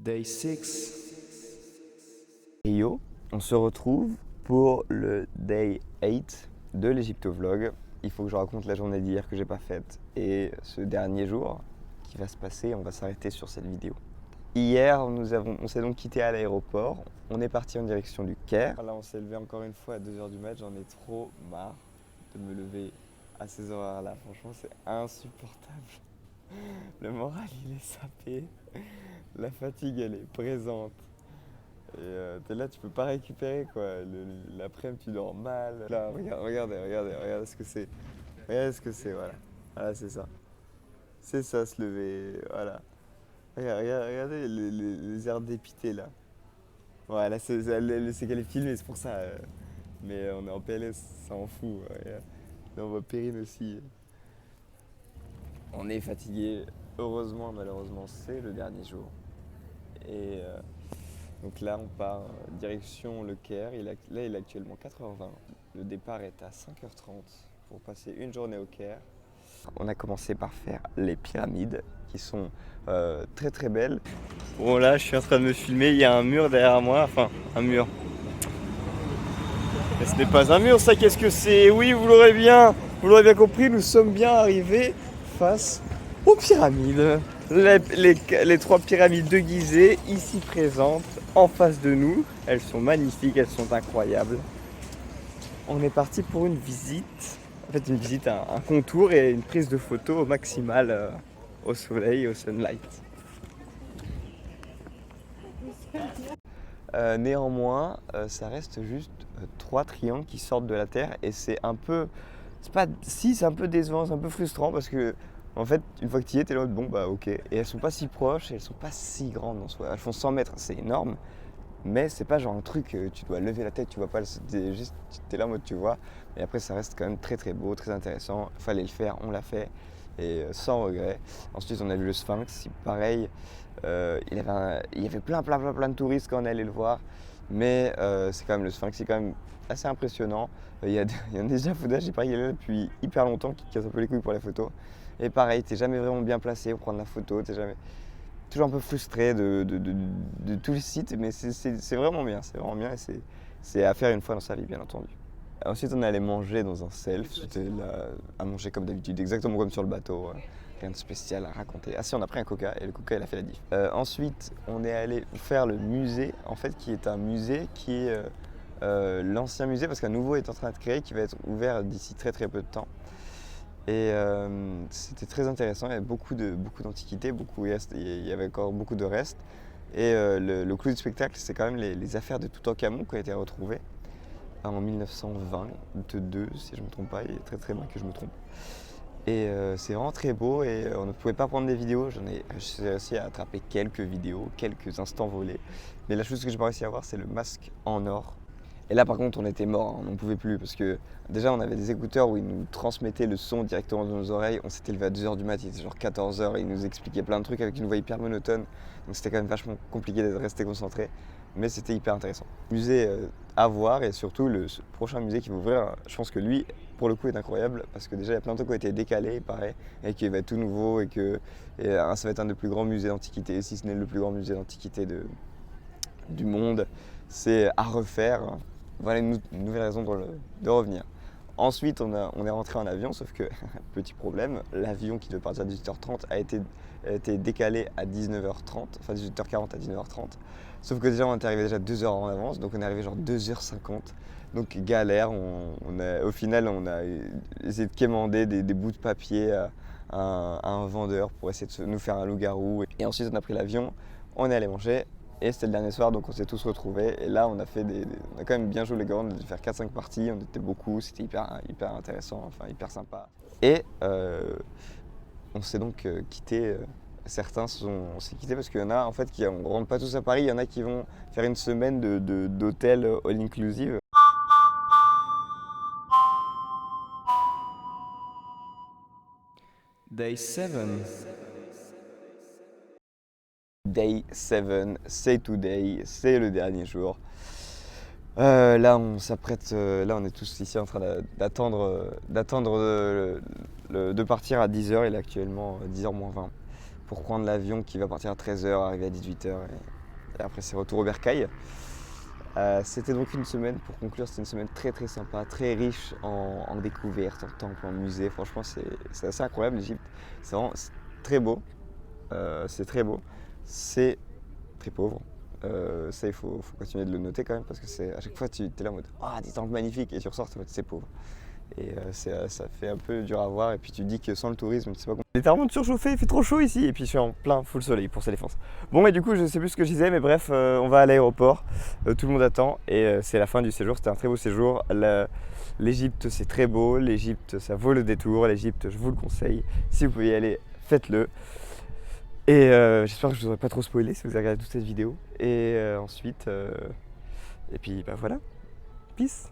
Day 6. Rio, on se retrouve pour le Day 8 de l'Egyptovlog. Il faut que je raconte la journée d'hier que j'ai pas faite et ce dernier jour qui va se passer, on va s'arrêter sur cette vidéo. Hier, on s'est donc quitté à l'aéroport, on est parti en direction du Caire. Là, on s'est levé encore une fois à 2h du mat, j'en ai trop marre de me lever à ces horaires-là. Franchement, c'est insupportable. Le moral, il est sapé, la fatigue, elle est présente. Et t'es là, tu peux pas récupérer quoi. L'après-midi, tu dors mal. Là, regardez ce que c'est. Regardez ce que c'est, voilà. Voilà, c'est ça. C'est ça, se lever, voilà. Regardez les airs dépités là. Voilà, c'est qu'elle est filmée, c'est pour ça. Mais on est en PLS, ça en fout. Regarde. Là, on voit Perrine aussi. On est fatigué. Heureusement, malheureusement, c'est le dernier jour. Et donc là, on part direction le Caire. Là, il est actuellement 4h20. Le départ est à 5h30 pour passer une journée au Caire. On a commencé par faire les pyramides qui sont très très belles. Bon, là, je suis en train de me filmer. Il y a un mur derrière moi. Enfin, un mur. Mais ce n'est pas un mur, ça. Qu'est-ce que c'est? Oui, vous l'aurez bien compris. Nous sommes bien arrivés face aux pyramides. Les trois pyramides de Gizeh, ici présentes, en face de nous. Elles sont magnifiques, elles sont incroyables. On est parti pour une visite. En fait, une visite, un contour et une prise de photo au maximal au soleil, au sunlight. Néanmoins, ça reste juste trois triangles qui sortent de la terre et c'est un peu... c'est un peu décevant, c'est un peu frustrant parce que en fait, une fois que tu y es, t'es là, bon bah ok. Et elles sont pas si proches, et elles sont pas si grandes en soi. Elles font 100 mètres, c'est énorme, mais c'est pas genre un truc, tu dois lever la tête, tu vois pas, t'es là en mode tu vois. Et après, ça reste quand même très très beau, très intéressant. Fallait le faire, on l'a fait, et sans regret. Ensuite, on a vu le Sphinx, pareil. Il y avait plein de touristes quand on allait le voir, mais c'est quand même le Sphinx, c'est quand même assez impressionnant. Il y a déjà footage, j'ai pas y aller là depuis hyper longtemps, qui casse un peu les couilles pour les photos. Et pareil, t'es jamais vraiment bien placé pour prendre la photo, t'es jamais toujours un peu frustré de tout le site, mais c'est vraiment bien, et c'est à faire une fois dans sa vie, bien entendu. Ensuite, on est allé manger dans un self, c'était là, à manger comme d'habitude, exactement comme sur le bateau, rien de spécial à raconter. Ah si, on a pris un coca, et le coca, il a fait la diff. Ensuite, on est allé faire le musée, en fait, qui est un musée qui est l'ancien musée, parce qu'un nouveau est en train de créer, qui va être ouvert d'ici très très peu de temps. Et c'était très intéressant, il y avait beaucoup d'antiquités, il y avait encore beaucoup de restes. Et le clou du spectacle, c'est quand même les affaires de Toutankhamon qui ont été retrouvées en 1922, si je ne me trompe pas, il est très très bien que je me trompe. Et c'est vraiment très beau et on ne pouvait pas prendre des vidéos, j'ai réussi à attraper quelques vidéos, quelques instants volés. Mais la chose que j'ai pas réussi à voir, c'est le masque en or. Et là par contre on était mort, on n'en pouvait plus parce que déjà on avait des écouteurs où ils nous transmettaient le son directement dans nos oreilles. On s'était levé à 2h du mat, il était genre 14h et ils nous expliquaient plein de trucs avec une voix hyper monotone. Donc c'était quand même vachement compliqué de rester concentré, mais c'était hyper intéressant. Musée à voir et surtout le prochain musée qui va ouvrir, je pense que lui pour le coup est incroyable parce que déjà il y a plein de trucs qui ont été décalés il paraît et qui va être tout nouveau et ça va être un des plus grands musées d'antiquité, si ce n'est le plus grand musée d'antiquité du monde. C'est à refaire. Voilà une nouvelle raison de revenir. Ensuite, on est rentré en avion, sauf que, petit problème, l'avion qui devait partir à 18h30 a été décalé à 19h30, enfin 18h40 à 19h30. Sauf que déjà, on était arrivé déjà 2 heures en avance, donc on est arrivé genre 2h50. Donc galère, au final, on a essayé de quémander des bouts de papier à un vendeur pour essayer de nous faire un loup-garou. Et ensuite, on a pris l'avion, on est allé manger. Et c'était le dernier soir, donc on s'est tous retrouvés. Et là, on a quand même bien joué les gars, on a dû faire 4-5 parties, on était beaucoup, c'était hyper intéressant, enfin hyper sympa. Et on s'est donc quitté. Certains on s'est quittés parce qu'il y en a en fait on ne rentre pas tous à Paris, il y en a qui vont faire une semaine d'hôtel all inclusive. Day 7. Day 7, say today, c'est le dernier jour. Là, on s'apprête, là on est tous ici en train d'attendre de partir à 10h, il est actuellement 10h moins 20 pour prendre l'avion qui va partir à 13h, arriver à 18h. Et après, c'est retour au bercail. C'était donc une semaine, pour conclure, c'était une semaine très très sympa, très riche en découvertes, en temples, en musées. Franchement, c'est assez incroyable l'Égypte. C'est très beau. C'est très beau. C'est très pauvre. Ça, il faut continuer de le noter quand même, parce que à chaque fois, tu es là en mode ah, des temples magnifiques, et tu ressors, c'est pauvre. Et ça fait un peu dur à voir. Et puis tu dis que sans le tourisme, tu sais pas comment. Il est vraiment surchauffé, il fait trop chaud ici. Et puis je suis en plein full soleil pour sa défense. Bon, et du coup, je sais plus ce que je disais, mais bref, on va à l'aéroport. Tout le monde attend. Et c'est la fin du séjour. C'était un très beau séjour. L'Égypte, c'est très beau. L'Égypte, ça vaut le détour. L'Égypte, je vous le conseille. Si vous pouvez y aller, faites-le. Et j'espère que je vous aurai pas trop spoilé si vous avez regardé toute cette vidéo. Et ensuite, et puis bah voilà. Peace.